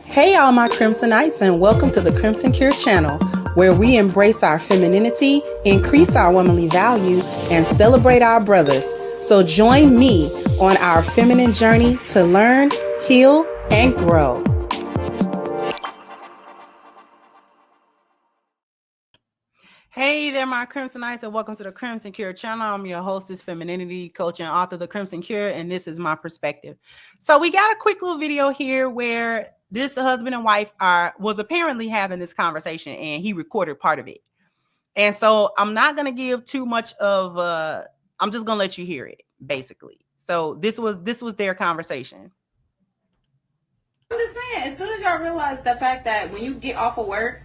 Hey, all my Crimsonites, and welcome to the Crimson Cure channel, where we embrace our femininity, increase our womanly value, and celebrate our brothers. So join me on our feminine journey to learn, heal, and grow. Hey there, my Crimsonites, and welcome to the Crimson Cure channel. I'm your hostess, femininity coach, and author of The Crimson Cure, and this is my perspective. So we got a quick little video here where this husband and wife was apparently having this conversation, and he recorded part of it. And so I'm not going to give too much of, I'm just going to let you hear it, basically. So this was their conversation. I'm just saying, as soon as y'all realize the fact that when you get off of work,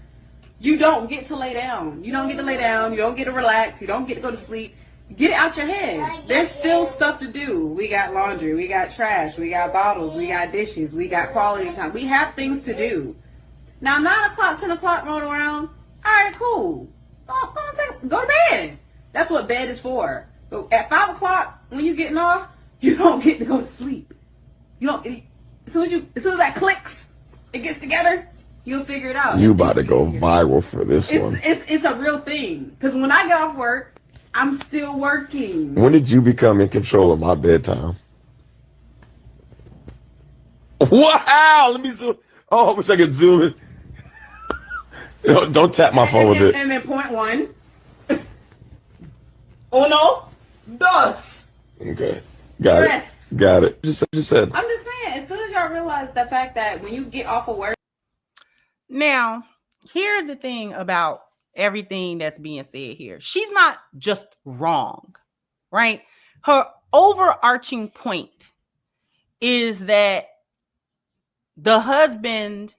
you don't get to lay down. You don't get to lay down. You don't get to relax. You don't get to go to sleep. Get it out your head. There's still stuff to do. We got laundry. We got trash. We got bottles. We got dishes. We got quality time. We have things to do. Now, 9 o'clock, 10 o'clock roll around. All right, cool. Go to bed. That's what bed is for. But at 5 o'clock, when you're getting off, you don't get to go to sleep. You don't. As soon as that clicks, it gets together. You'll figure it out. You about to go viral for this one. It's a real thing. Because when I get off work, I'm still working. When did you become in control of my bedtime? Wow! Let me zoom. Oh, I wish I could zoom in. Don't tap my phone with it. And then point one. Uno, dos. Okay. Got it. Got it. Just said. I'm just saying, as soon as y'all realize the fact that when you get off of work. Now, here's the thing about everything that's being said here. She's not just wrong, right? Her overarching point is that the husband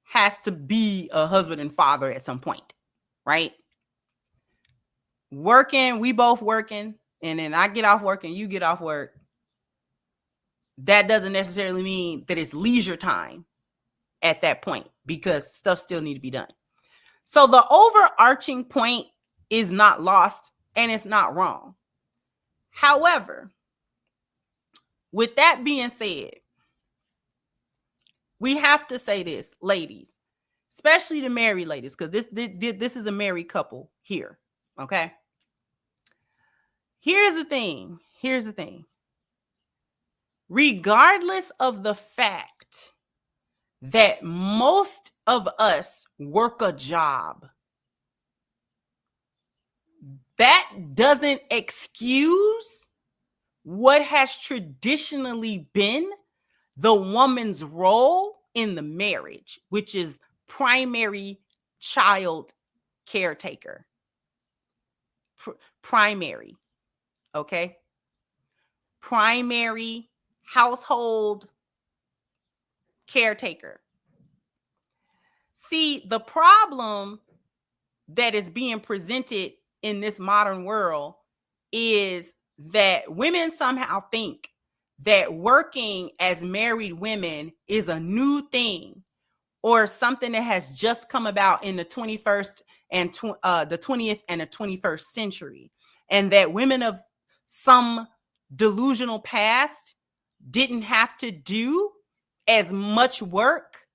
has to be a husband and father at some point, right? Working, we both working, and then I get off work and you get off work. That doesn't necessarily mean that it's leisure time at that point, because stuff still need to be done. So the overarching point is not lost, and it's not wrong. However, with that being said, we have to say this, ladies, especially the married ladies, because this is a married couple here, okay? Here's the thing. Regardless of the fact that most of us work a job, that doesn't excuse what has traditionally been the woman's role in the marriage, which is primary child caretaker. Primary, okay? Primary household caretaker. See, the problem that is being presented in this modern world is that women somehow think that working as married women is a new thing, or something that has just come about in the 21st and the 20th and the 21st century, and that women of some delusional past didn't have to do as much work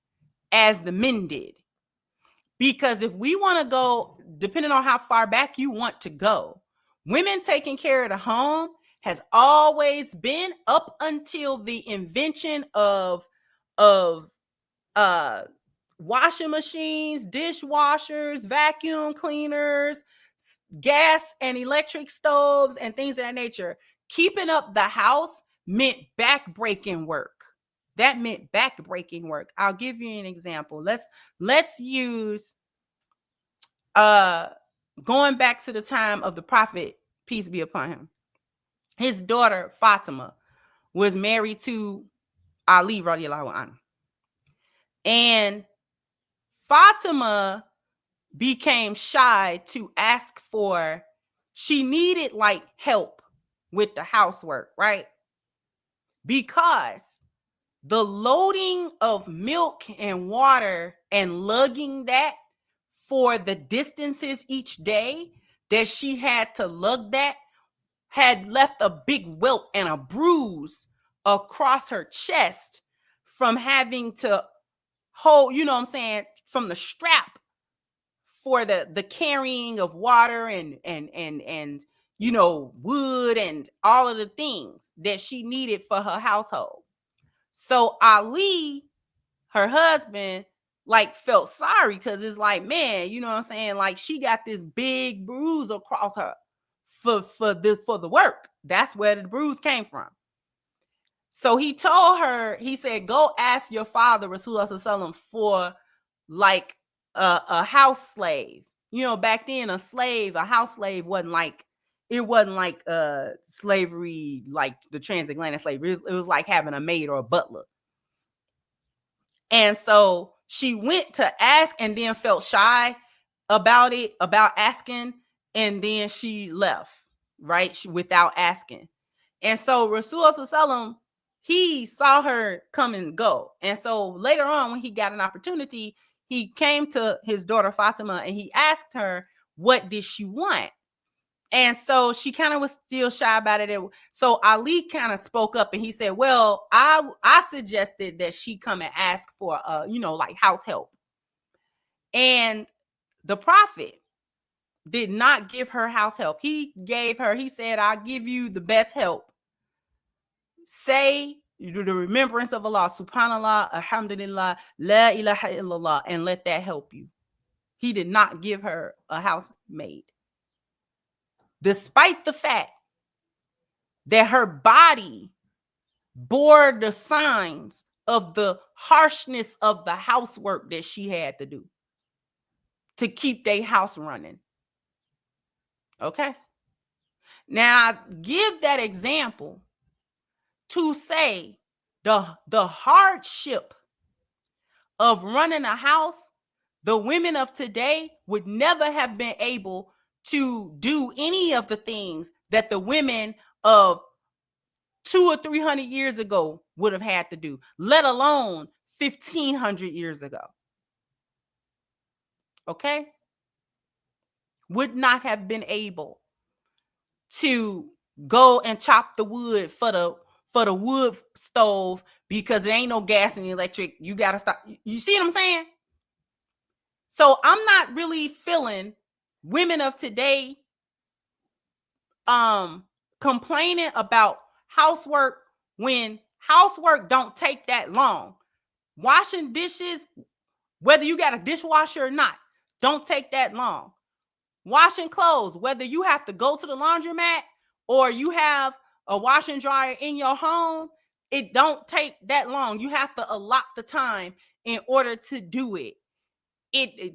as the men did. Because if we want to go, depending on how far back you want to go, women taking care of the home has always been, up until the invention of washing machines, dishwashers, vacuum cleaners, gas and electric stoves, and things of that nature. Keeping up the house meant back-breaking work. That meant back-breaking work. I'll give you an example. Let's use going back to the time of the prophet, peace be upon him. His daughter Fatima was married to Ali radiallahu anhu. And Fatima became shy to ask for, she needed like help with the housework, right? Because the loading of milk and water and lugging that for the distances each day that she had to lug that had left a big welt and a bruise across her chest from having to hold, you know what I'm saying, from the strap for the carrying of water and you know, wood and all of the things that she needed for her household. So Ali, her husband, like felt sorry because it's like, man, you know what I'm saying? Like she got this big bruise across her for the work. That's where the bruise came from. So he told her, he said, go ask your father, Rasulullah Sallallahu Alaihi Wasallam, for like a house slave. You know, back then a house slave wasn't like slavery, like the transatlantic slavery. It was like having a maid or a butler. And so she went to ask and then felt shy about asking, and then she left, right? Without asking. And so Rasulullah Sallallahu Alaihi Wasallam, he saw her come and go. And so later on, when he got an opportunity, he came to his daughter Fatima and he asked her, what did she want? And so she kind of was still shy about it. So Ali kind of spoke up and he said, well, I suggested that she come and ask for, you know, like house help. And the Prophet did not give her house help. He said, I'll give you the best help. Say the remembrance of Allah, subhanallah, alhamdulillah, la ilaha illallah, and let that help you. He did not give her a housemaid, despite the fact that her body bore the signs of the harshness of the housework that she had to do to keep their house running. Okay. Now I give that example to say the hardship of running a house, the women of today would never have been able to do any of the things that the women of 200 or 300 years ago would have had to do, let alone 1,500 years ago. Okay? Would not have been able to go and chop the wood for the wood stove because there ain't no gas and electric. You got to stop. You see what I'm saying? So I'm not really feeling women of today complaining about housework when housework don't take that long. Washing dishes, whether you got a dishwasher or not, don't take that long. Washing clothes, whether you have to go to the laundromat or you have a washer and dryer in your home, it don't take that long. You have to allot the time in order to do it.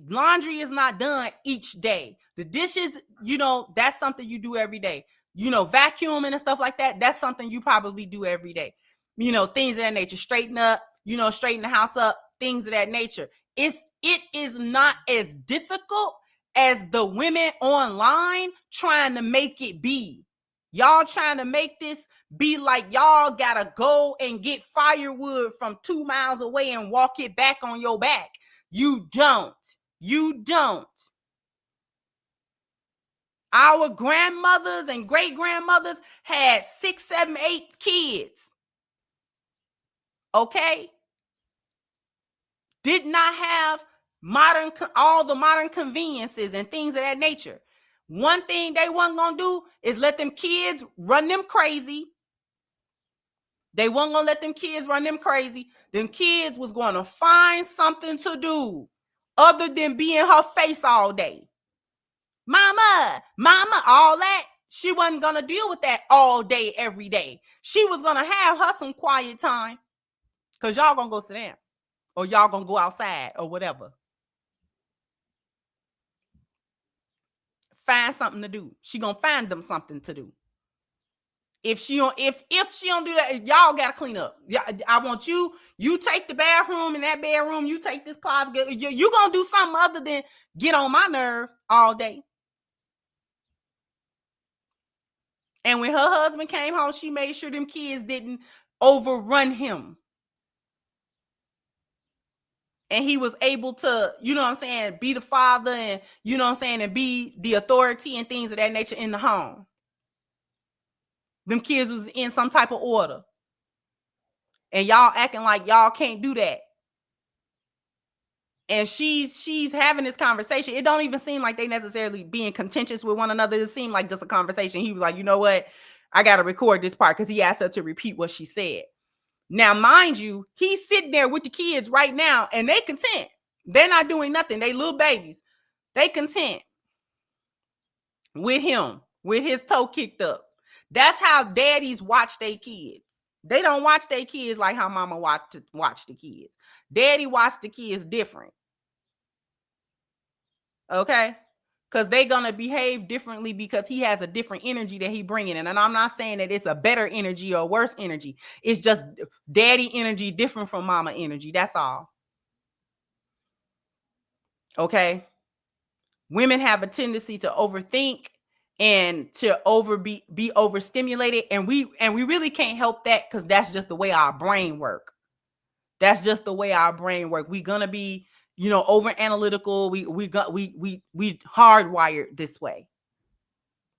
Laundry is not done each day. The dishes, you know, that's something you do every day. You know, vacuuming and stuff like that, that's something you probably do every day. You know, things of that nature. Straighten up, you know, straighten the house up, things of that nature. It is not as difficult as the women online trying to make it be. Y'all trying to make this be like y'all gotta go and get firewood from 2 miles away and walk it back on your back. You don't. You don't. Our grandmothers and great grandmothers had 6, 7, 8 kids. Okay? Did not have all the modern conveniences and things of that nature. One thing they wasn't gonna do is let them kids run them crazy. They weren't gonna let them kids run them crazy. Them kids was gonna find something to do other than be in her face all day. Mama, all that. She wasn't gonna deal with that all day, every day. She was gonna have her some quiet time because y'all gonna go sit down or y'all gonna go outside or whatever. Find something to do. She gonna find them something to do. If she don't do that, y'all gotta clean up. I want you take the bathroom in that bedroom, you take this closet, you gonna do something other than get on my nerve all day. And when her husband came home, she made sure them kids didn't overrun him. And he was able to, you know what I'm saying, be the father and, you know what I'm saying, and be the authority and things of that nature in the home. Them kids was in some type of order. And y'all acting like y'all can't do that. And she's having this conversation. It don't even seem like they necessarily being contentious with one another. It seemed like just a conversation. He was like, you know what? I got to record this part because he asked her to repeat what she said. Now, mind you, he's sitting there with the kids right now and they content. They're not doing nothing. They little babies. They content with him, with his toe kicked up. That's how daddies watch their kids. They don't watch their kids like how mama watch the kids. Daddy watch the kids different. Okay? Because they're going to behave differently because he has a different energy that he bringing in. And I'm not saying that it's a better energy or worse energy. It's just daddy energy different from mama energy. That's all. Okay? Women have a tendency to overthink and to be overstimulated. And we really can't help that because that's just the way our brain work. That's just the way our brain work. We're going to be, over analytical. We hardwired this way.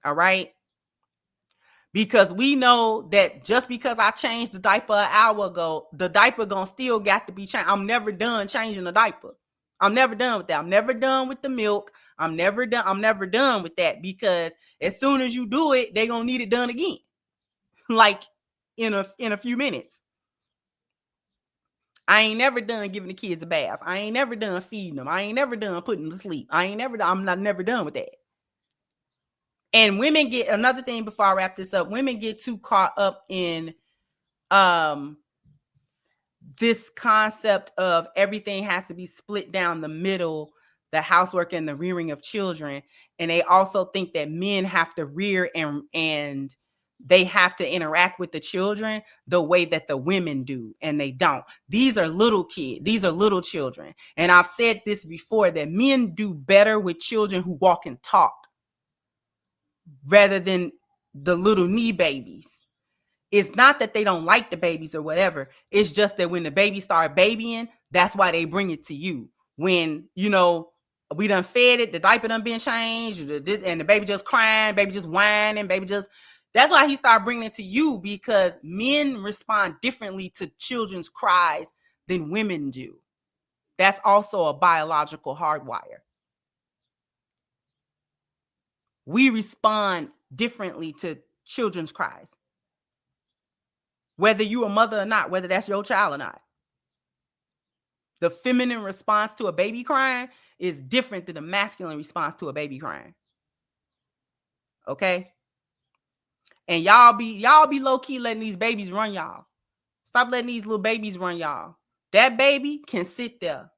All right. Because we know that just because I changed the diaper an hour ago, the diaper gonna still got to be changed. I'm never done changing the diaper. I'm never done with that. I'm never done with the milk. I'm never done with that, because as soon as you do it, they're gonna need it done again. Like in a few minutes. I ain't never done giving the kids a bath. I ain't never done feeding them. I ain't never done putting them to sleep. I'm not never done with that. And women get, another thing before I wrap this up, women get too caught up in this concept of everything has to be split down the middle, the housework and the rearing of children. And they also think that men have to rear and they have to interact with the children the way that the women do. And they don't. These are little kids. These are little children. And I've said this before, that men do better with children who walk and talk rather than the little knee babies. It's not that they don't like the babies or whatever. It's just that when the babies start babying, that's why they bring it to you. When, we done fed it, the diaper done been changed, and the baby just crying, baby just whining, that's why he started bringing it to you, because men respond differently to children's cries than women do. That's also a biological hardwire. We respond differently to children's cries. Whether you a mother or not, whether that's your child or not. The feminine response to a baby crying is different than the masculine response to a baby crying. Okay? And y'all be low-key letting these babies run y'all. Stop letting these little babies run y'all. That baby can sit there.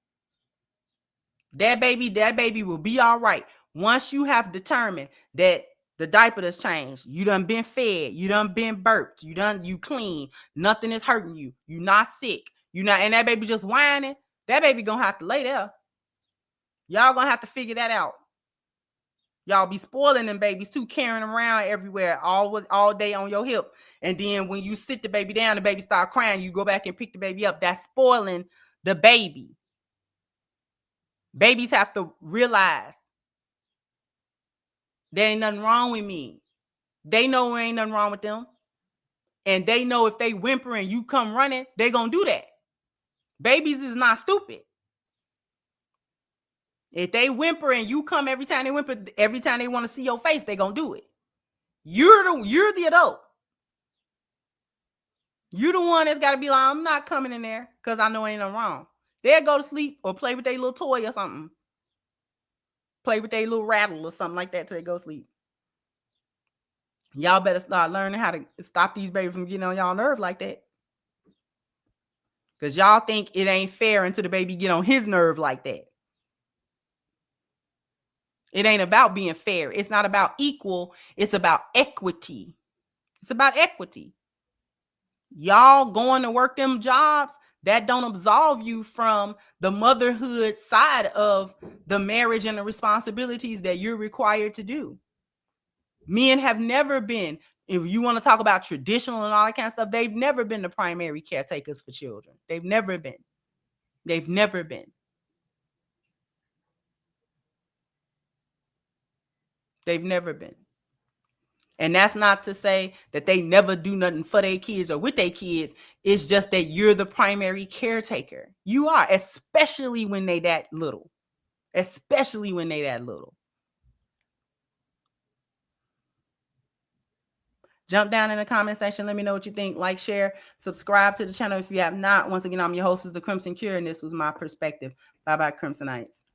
That baby will be all right. Once you have determined that the diaper has changed, you done been fed, you done been burped, you clean, nothing is hurting you, you not sick, and that baby just whining, that baby gonna have to lay there. Y'all gonna have to figure that out. Y'all be spoiling them babies too, carrying them around everywhere all day on your hip. And then when you sit the baby down, the baby start crying, you go back and pick the baby up. That's spoiling the baby. Babies have to realize there ain't nothing wrong with me. They know there ain't nothing wrong with them. And they know if they whimper and you come running, they gonna do that. Babies is not stupid. If they whimper and you come every time they whimper, every time they want to see your face, they gonna do it. You're the adult. You're the one that's got to be like, I'm not coming in there because I know ain't nothing wrong. They'll go to sleep or play with their little toy or something. Play with their little rattle or something like that till they go to sleep. Y'all better start learning how to stop these babies from getting on y'all nerve like that. Because y'all think it ain't fair until the baby get on his nerve like that. It ain't about being fair. It's not about equal. It's about equity. It's about equity. Y'all going to work them jobs, that don't absolve you from the motherhood side of the marriage and the responsibilities that you're required to do. Men have never been, if you want to talk about traditional and all that kind of stuff, they've never been the primary caretakers for children. They've never been. They've never been. They've never been. And that's not to say that they never do nothing for their kids or with their kids. It's just that you're the primary caretaker. You are, especially when they that little. Especially when they that little. Jump down in the comment section. Let me know what you think. Like, share, subscribe to the channel if you have not. Once again, I'm your host, the Crimson Cure, and this was my perspective. Bye-bye, Crimsonites.